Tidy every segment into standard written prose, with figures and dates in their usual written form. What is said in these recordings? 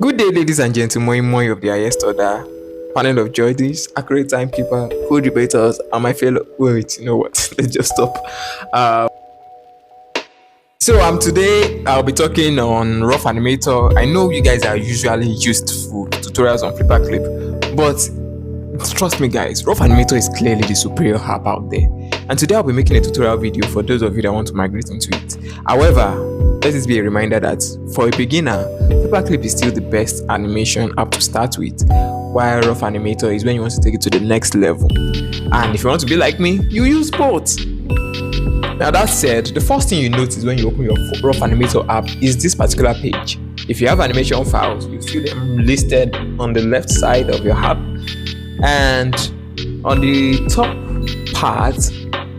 Good day, ladies and gentlemen, moi of the highest order, panel of judges, accurate timekeeper, co-debaters, and my fellow. Wait, you know what? Let's just stop. Uh, today I'll be talking on Rough Animator. I know you guys are usually used to tutorials on Flipper Clip, but trust me, guys, Rough Animator is clearly the superior app out there. And today I'll be making a tutorial video for those of you that want to migrate into it. However, let this be a reminder that for a beginner, Flipper Clip is still the best animation app to start with, while Rough Animator is when you want to take it to the next level. And if you want to be like me, you use both. Now that said, the first thing you notice when you open your Rough Animator app is this particular page. If you have animation files, you see them listed on the left side of your app, and on the top part,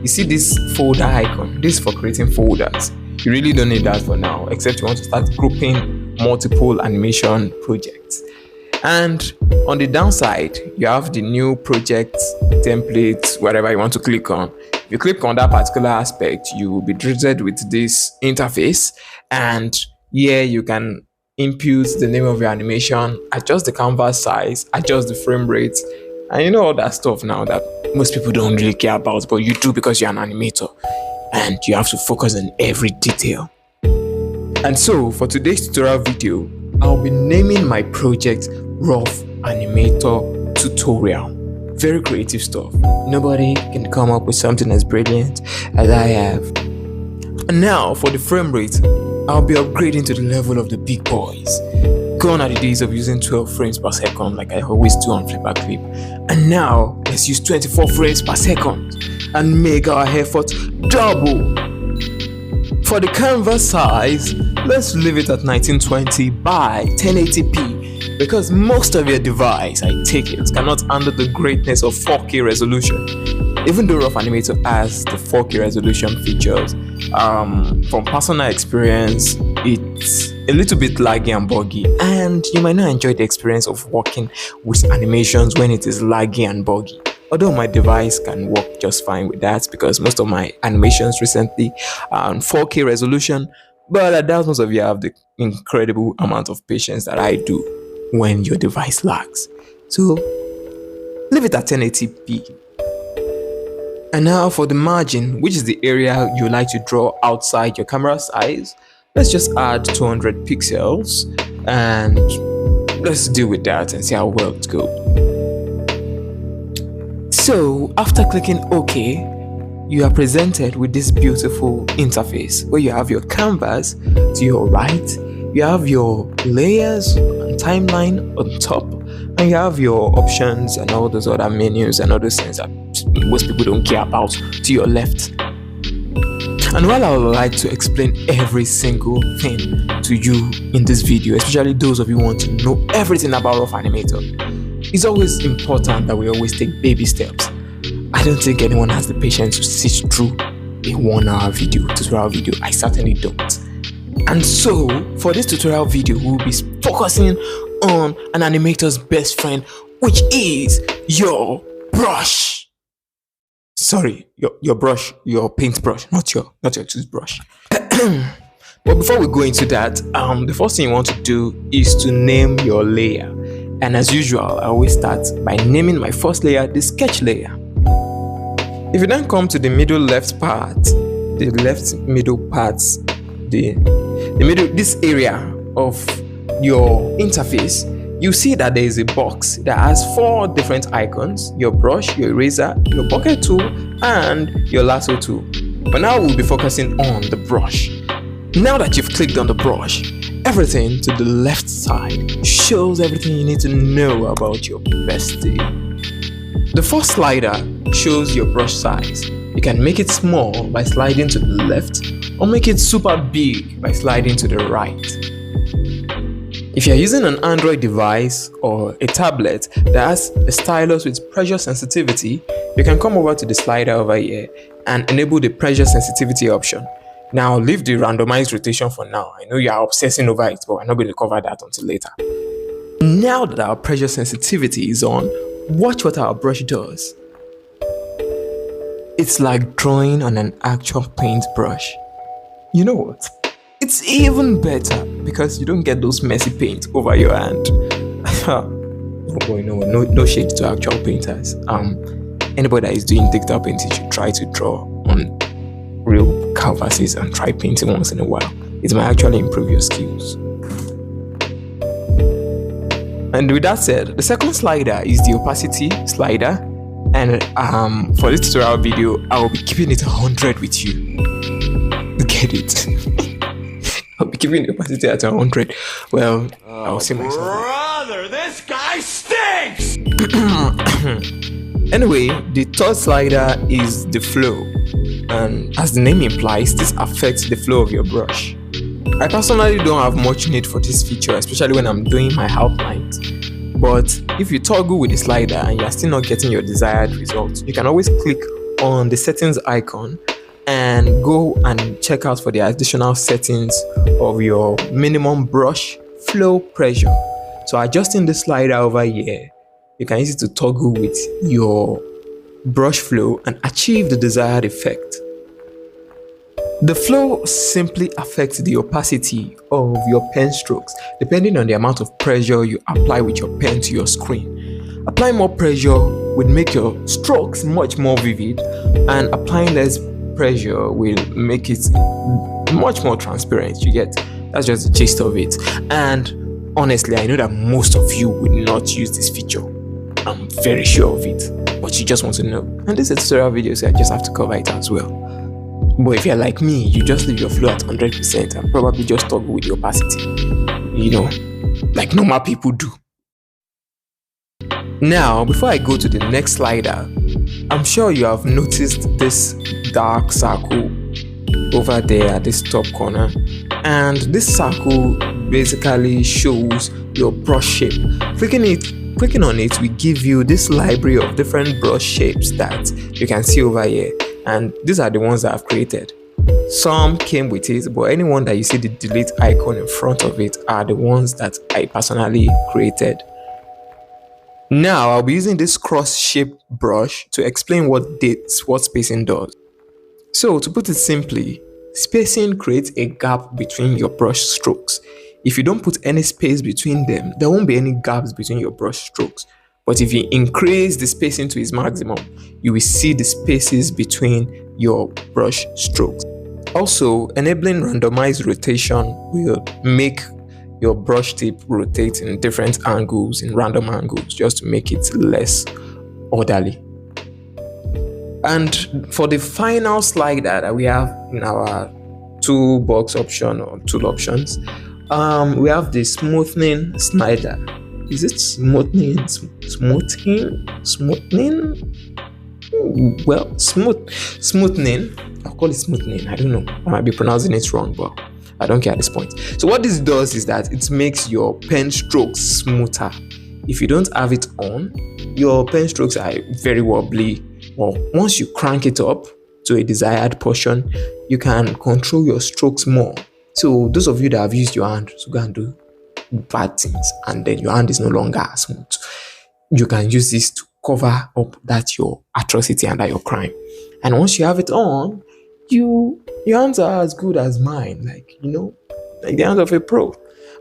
you see this folder icon. This is for creating folders. You really don't need that for now, except you want to start grouping multiple animation projects. And on the downside, you have the new project template, whatever you want to click on. If you click on that particular aspect, you will be greeted with this interface, and here you can input the name of your animation, adjust the canvas size, adjust the frame rate, and you know all that stuff now that most people don't really care about, but you do because you're an animator and you have to focus on every detail. And so for today's tutorial video, I'll be naming my project Rough Animator Tutorial. Very creative stuff. Nobody can come up with something as brilliant as I have. And now for the frame rate, I'll be upgrading to the level of the big boys. Gone are the days of using 12 frames per second like I always do on Flipper Clip. And now let's use 24 frames per second and make our effort double. For the canvas size, let's leave it at 1920 by 1080p, because most of your device, I take it, cannot handle the greatness of 4K resolution. Even though Rough Animator has the 4K resolution features, from personal experience, it's a little bit laggy and buggy, and you might not enjoy the experience of working with animations when it is laggy and buggy. Although my device can work just fine with that, because most of my animations recently are on 4K resolution, but I doubt most of you have the incredible amount of patience that I do when your device lags. So leave it at 1080p. And now for the margin, which is the area you like to draw outside your camera size, let's just add 200 pixels and let's deal with that and see how well it goes. So after clicking OK, you are presented with this beautiful interface where you have your canvas to your right, you have your layers and timeline on top, and you have your options and all those other menus and other things that most people don't care about to your left. And while I would like to explain every single thing to you in this video, especially those of you who want to know everything about Rough Animator, it's always important that we always take baby steps. I don't think anyone has the patience to sit through a 1 hour tutorial video. I certainly don't. And so for this tutorial video, we'll be focusing on an animator's best friend, which is your brush. Sorry, your brush, your paintbrush, not your toothbrush. But before we go into that, the first thing you want to do is to name your layer. And as usual, I always start by naming my first layer the sketch layer. If you then come to the middle left part, the left middle parts, the middle, this area of your interface, you see that there is a box that has 4 different icons: your brush, your eraser, your bucket tool, and your lasso tool. But now we'll be focusing on the brush. Now that you've clicked on the brush, everything to the left side shows everything you need to know about your bestie. The first slider shows your brush size. You can make it small by sliding to the left, or make it super big by sliding to the right. If you're using an Android device or a tablet that has a stylus with pressure sensitivity, you can come over to the slider over here and enable the pressure sensitivity option. Now leave the randomized rotation for now. I know you are obsessing over it, but I'm not going to cover that until later. Now that our pressure sensitivity is on, watch what our brush does. It's like drawing on an actual paintbrush. You know what? It's even better because you don't get those messy paint over your hand. Oh boy, no shade to actual painters. Anybody that is doing digital painting should try to draw on real canvases and try painting once in a while. It might actually improve your skills. And with that said, the second slider is the opacity slider. And for this tutorial video, I will be keeping it 100 with you. Get it? I'll be keeping the opacity at 100. Well, I'll see myself. Brother, this guy stinks! Anyway, the third slider is the flow. And as the name implies, this affects the flow of your brush. I personally don't have much need for this feature, especially when I'm doing my outlines. But if you toggle with the slider and you're still not getting your desired results, you can always click on the settings icon and go and check out for the additional settings of your minimum brush flow pressure. So adjusting the slider over here, you can use it to toggle with your brush flow and achieve the desired effect. The flow simply affects the opacity of your pen strokes depending on the amount of pressure you apply with your pen to your screen. Applying more pressure would make your strokes much more vivid, and applying less pressure will make it much more transparent. You get? That's just the gist of it. And honestly, I know that most of you would not use this feature. I'm very sure of it, but you just want to know. And this is a tutorial video, so I just have to cover it as well. But if you're like me, you just leave your flow at 100% and probably just toggle with the opacity, like normal people do. Now, before I go to the next slider, I'm sure you have noticed this dark circle over there at this top corner, and this circle basically shows your brush shape. Clicking on it will give you this library of different brush shapes that you can see over here. And these are the ones that I've created. Some came with it, but anyone that you see the delete icon in front of it are the ones that I personally created. Now I'll be using this cross-shaped brush to explain what spacing does. So to put it simply, spacing creates a gap between your brush strokes. If you don't put any space between them, there won't be any gaps between your brush strokes. But if you increase the spacing to its maximum, you will see the spaces between your brush strokes. Also, enabling randomized rotation will make your brush tip rotate in different angles, in random angles, just to make it less orderly. And for the final slider that we have in our toolbox option or tool options, we have the smoothing slider. Is it smoothing? Well, smoothing. I'll call it smoothing. I don't know. I might be pronouncing it wrong, but I don't care at this point. So what this does is that it makes your pen strokes smoother. If you don't have it on, your pen strokes are very wobbly. Well, once you crank it up to a desired portion, you can control your strokes more. So those of you that have used your hand to go and do bad things and then your hand is no longer smooth, you can use this to cover up that your atrocity and that your crime. And once you have it on, your hands are as good as mine, like the hands of a pro.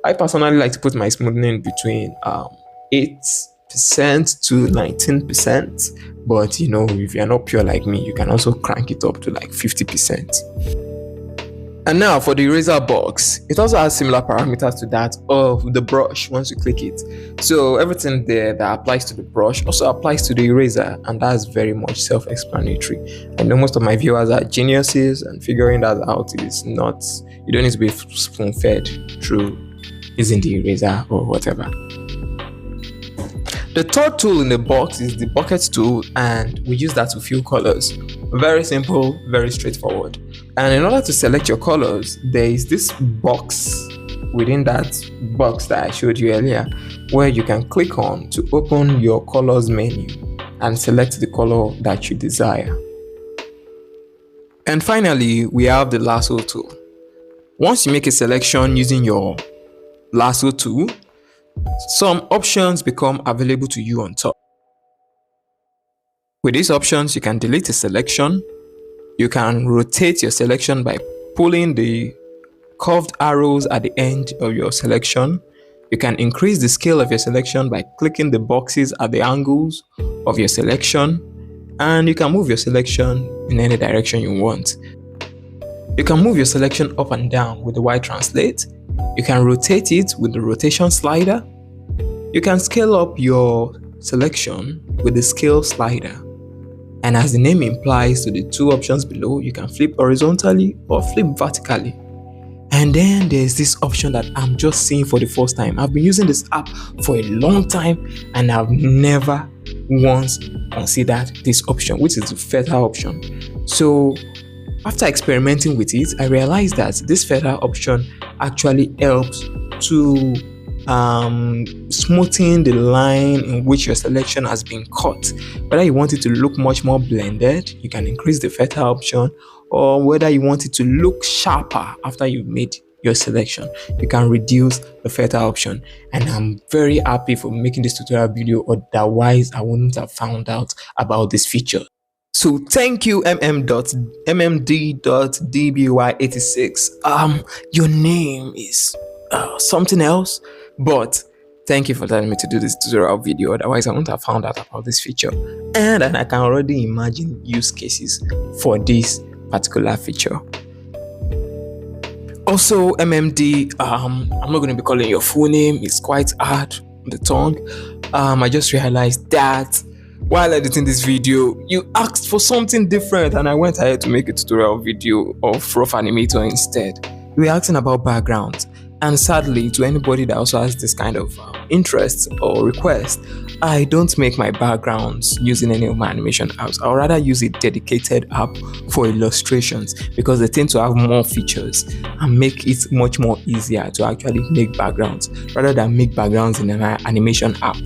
I personally like to put my smoothing between 8% to 19%, but if you're not pure like me, you can also crank it up to like 50%. And now for the eraser box, it also has similar parameters to that of the brush once you click it. So everything there that applies to the brush also applies to the eraser, and that's very much self-explanatory. I know most of my viewers are geniuses, and figuring that out is not, you don't need to be spoon-fed through using the eraser or whatever. The third tool in the box is the bucket tool, and we use that to fill colors. Very simple, very straightforward. And in order to select your colors, there is this box within that box that I showed you earlier, where you can click on to open your colors menu and select the color that you desire. And finally, we have the lasso tool. Once you make a selection using your lasso tool, some options become available to you on top. With these options, you can delete a selection. You can rotate your selection by pulling the curved arrows at the end of your selection. You can increase the scale of your selection by clicking the boxes at the angles of your selection, and you can move your selection in any direction you want. You can move your selection up and down with the Y translate. You can rotate it with the rotation slider. You can scale up your selection with the scale slider. And as the name implies to the two options below, you can flip horizontally or flip vertically. And then there's this option that I'm just seeing for the first time. I've been using this app for a long time and I've never once considered this option, which is the feather option. So after experimenting with it, I realized that this feather option actually helps to smoothing the line in which your selection has been cut. Whether you want it to look much more blended, you can increase the feather option, or whether you want it to look sharper after you've made your selection, you can reduce the feather option. And I'm very happy for making this tutorial video, otherwise I wouldn't have found out about this feature. So thank you mmd.dby86. Your name is something else, but thank you for telling me to do this tutorial video, otherwise I wouldn't have found out about this feature. And I can already imagine use cases for this particular feature. Also, mmd, I'm not going to be calling your full name, it's quite hard on the tongue. I just realized that while editing this video, you asked for something different and I went ahead to make a tutorial video of Rough Animator instead. We were asking about backgrounds, and sadly, to anybody that also has this kind of interest or request, I don't make my backgrounds using any of my animation apps. I'll rather use a dedicated app for illustrations because they tend to have more features and make it much more easier to actually make backgrounds rather than make backgrounds in my animation app.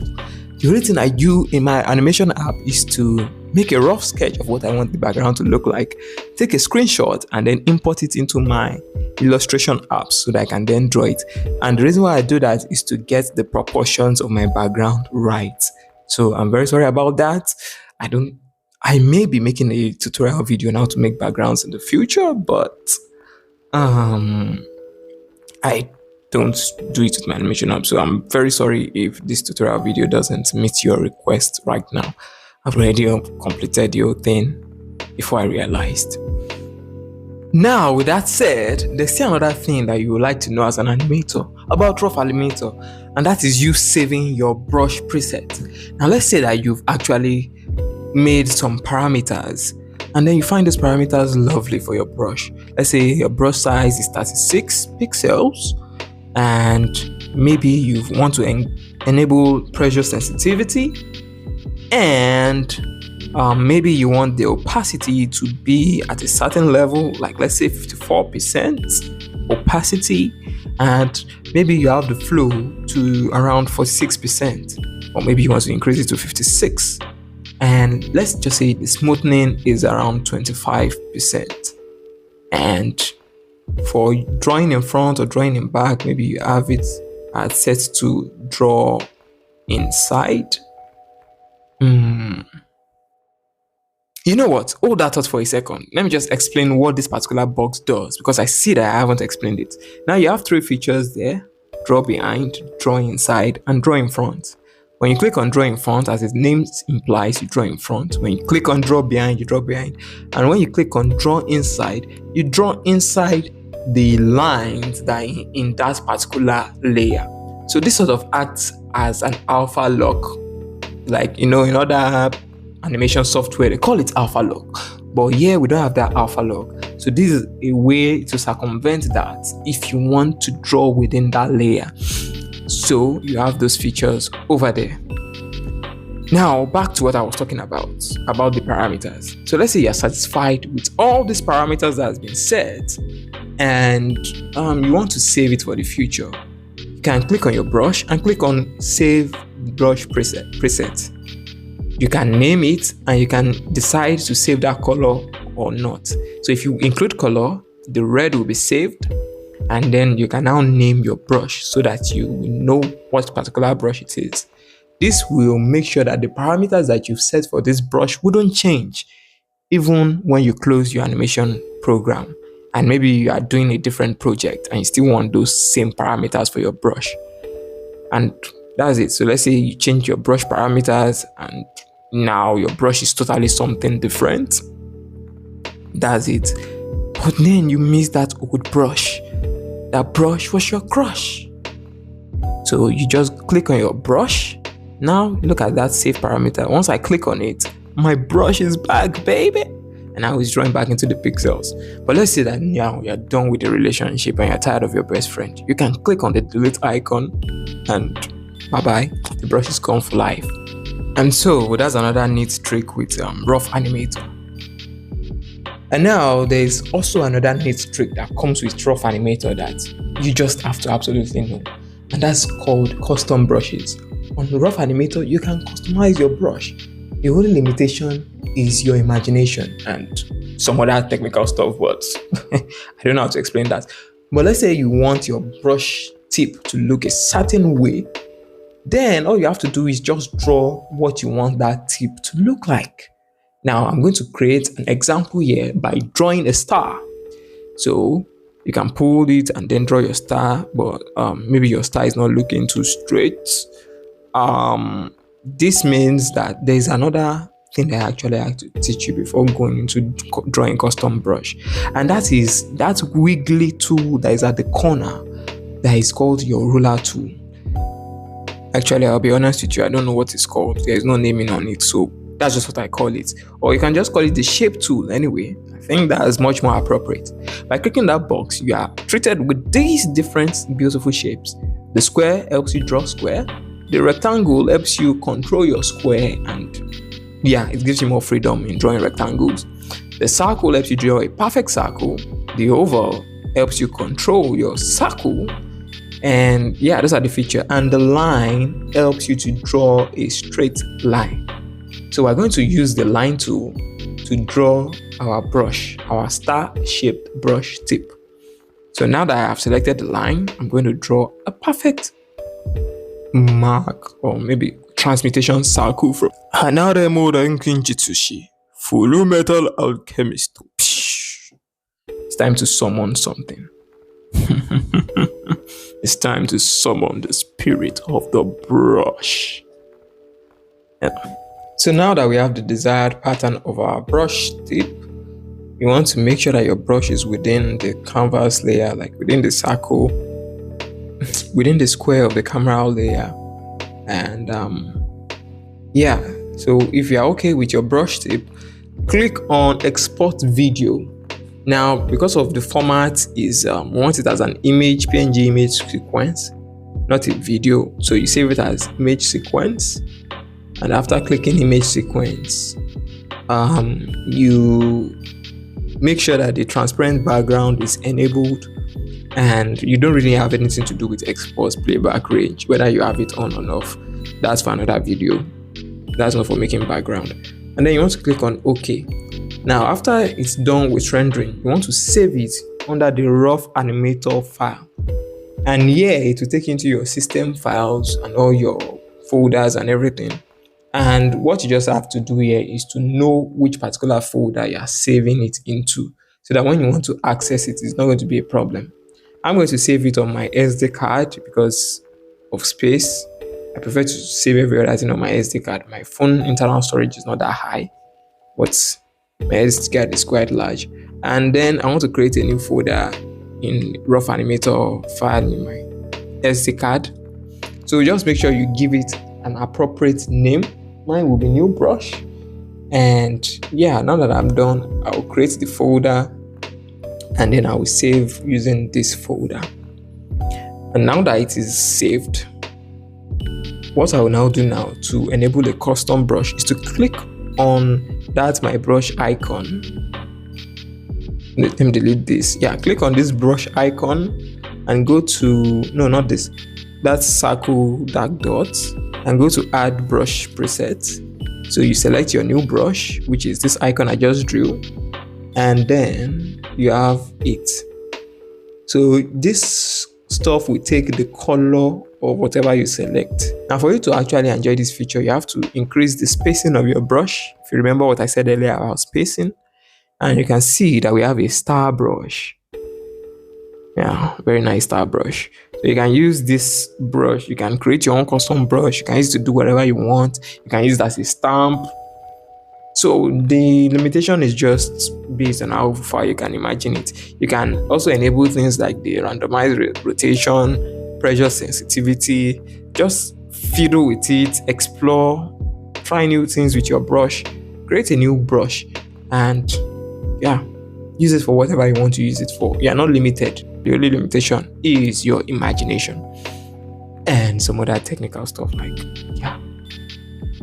The only thing I do in my animation app is to make a rough sketch of what I want the background to look like, take a screenshot, and then import it into my illustration app so that I can then draw it. And the reason why I do that is to get the proportions of my background right. So I'm very sorry about that. I may be making a tutorial video now to make backgrounds in the future, but I don't do it with my animation app. So I'm very sorry if this tutorial video doesn't meet your request right now. I've already completed the whole thing before I realized. Now, with that said, there's still another thing that you would like to know as an animator about Rough Animator, and that is you saving your brush preset. Now, let's say that you've actually made some parameters, and then you find those parameters lovely for your brush. Let's say your brush size is 36 pixels, and maybe you want to enable pressure sensitivity, and maybe you want the opacity to be at a certain level, like let's say 54% opacity, and maybe you have the flow to around 46%, or maybe you want to increase it to 56, and let's just say the smoothing is around 25%. And for drawing in front or drawing in back, maybe you have it set to draw inside. You know what? Hold that thought for a second. Let me just explain what this particular box does, because I see that I haven't explained it. Now you have three features there: draw behind, draw inside, and draw in front. When you click on draw in front, as its name implies, you draw in front. When you click on draw behind, you draw behind. And when you click on draw inside, you draw inside the lines that are in that particular layer. So this sort of acts as an alpha lock. Like, in other animation software, they call it alpha lock. But here, we don't have that alpha lock. So this is a way to circumvent that if you want to draw within that layer. So you have those features over there. Now, back to what I was talking about the parameters. So let's say you're satisfied with all these parameters that has been set, and you want to save it for the future. You can click on your brush and click on Save Brush Preset. You can name it, and you can decide to save that color or not. So if you include color, the red will be saved, and then you can now name your brush so that you will know what particular brush it is. This will make sure that the parameters that you've set for this brush wouldn't change even when you close your animation program. and maybe you are doing a different project and you still want those same parameters for your brush. And that's it. So let's say you change your brush parameters and now your brush is totally something different. That's it. But then you miss that old brush. That brush was your crush. So you just click on your brush. Now look at that save parameter. Once I click on it, my brush is back, baby. And now it's drawing back into the pixels. But let's say that now you're done with the relationship and you're tired of your best friend. You can click on the delete icon and bye-bye. The brush is gone for life. And so that's another neat trick with Rough Animator. And now there's also another neat trick that comes with Rough Animator that you just have to absolutely know. And that's called custom brushes. On Rough Animator, you can customize your brush. The only limitation is your imagination and some other technical stuff, but I don't know how to explain that. But let's say you want your brush tip to look a certain way, then all you have to do is just draw what you want that tip to look like. Now I'm going to create an example here by drawing a star. So you can pull it and then draw your star, but maybe your star is not looking too straight. This means that there's another thing that I actually have to teach you before going into drawing custom brush, and that is that wiggly tool that is at the corner that is called your ruler tool. Actually, I'll be honest with you, I don't know what it's called. There's no naming on it, so that's just what I call it. Or you can just call it the shape tool anyway. I think that is much more appropriate. By clicking that box, you are treated with these different beautiful shapes. The square helps you draw square. The rectangle helps you control your square, and yeah, it gives you more freedom in drawing rectangles. The circle helps you draw a perfect circle. The oval helps you control your circle. And yeah, those are the features. And the line helps you to draw a straight line. So we're going to use the line tool to draw our brush, our star-shaped brush tip. So now that I have selected the line, I'm going to draw a perfect mark or maybe transmutation circle from Hanare Modan Kinjitsushi, Full Metal Alchemist. It's time to summon something. It's time to summon the spirit of the brush. Yeah. So now that we have the desired pattern of our brush tip, you want to make sure that your brush is within the canvas layer, like within the circle, within the square of the camera layer. And yeah, so if you're okay with your brush tip, click on export video. Now, because of the format is we want it as an image, PNG image sequence, not a video. So you save it as image sequence. And after clicking image sequence, you make sure that the transparent background is enabled, and you don't really have anything to do with export playback range, whether you have it on or off. That's for another video. That's not for making background. And then you want to click on OK. Now, after it's done with rendering, you want to save it under the Rough Animator file. And here it will take you into your system files and all your folders and everything. And what you just have to do here is to know which particular folder you are saving it into, so that when you want to access it, it's not going to be a problem. I'm going to save it on my SD card because of space. I prefer to save every other thing on my SD card. My phone internal storage is not that high, but my SD card is quite large. And then I want to create a new folder in Rough Animator file in my SD card. So just make sure you give it an appropriate name. Mine will be new brush. And yeah, now that I'm done, I'll create the folder and then I will save using this folder. And now that it is saved, what I will now do now to enable a custom brush is to click on that my brush icon. Let me delete this. Yeah, click on this brush icon and go to, no, not this, that circle dark dot, and go to add brush preset. So you select your new brush, which is this icon I just drew, and then you have it. So this stuff will take the color of whatever you select. Now for you to actually enjoy this feature, you have to increase the spacing of your brush. If you remember what I said earlier about spacing, and you can see that we have a star brush. Yeah, very nice style brush. So you can use this brush, you can create your own custom brush, you can use it to do whatever you want, you can use it as a stamp. So the limitation is just based on how far you can imagine it. You can also enable things like the randomized rotation, pressure sensitivity, just fiddle with it, explore, try new things with your brush, create a new brush, and yeah, use it for whatever you want to use it for. You are not limited. The only limitation is your imagination and some other technical stuff like, yeah.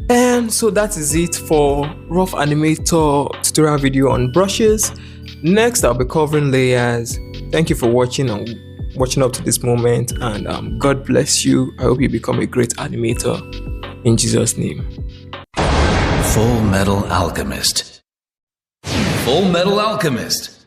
And so that is it for rough animator tutorial video on brushes. Next I'll be covering layers. Thank you for watching and watching up to this moment, and God bless you. I hope you become a great animator in Jesus' name. Full Metal Alchemist. Full Metal Alchemist.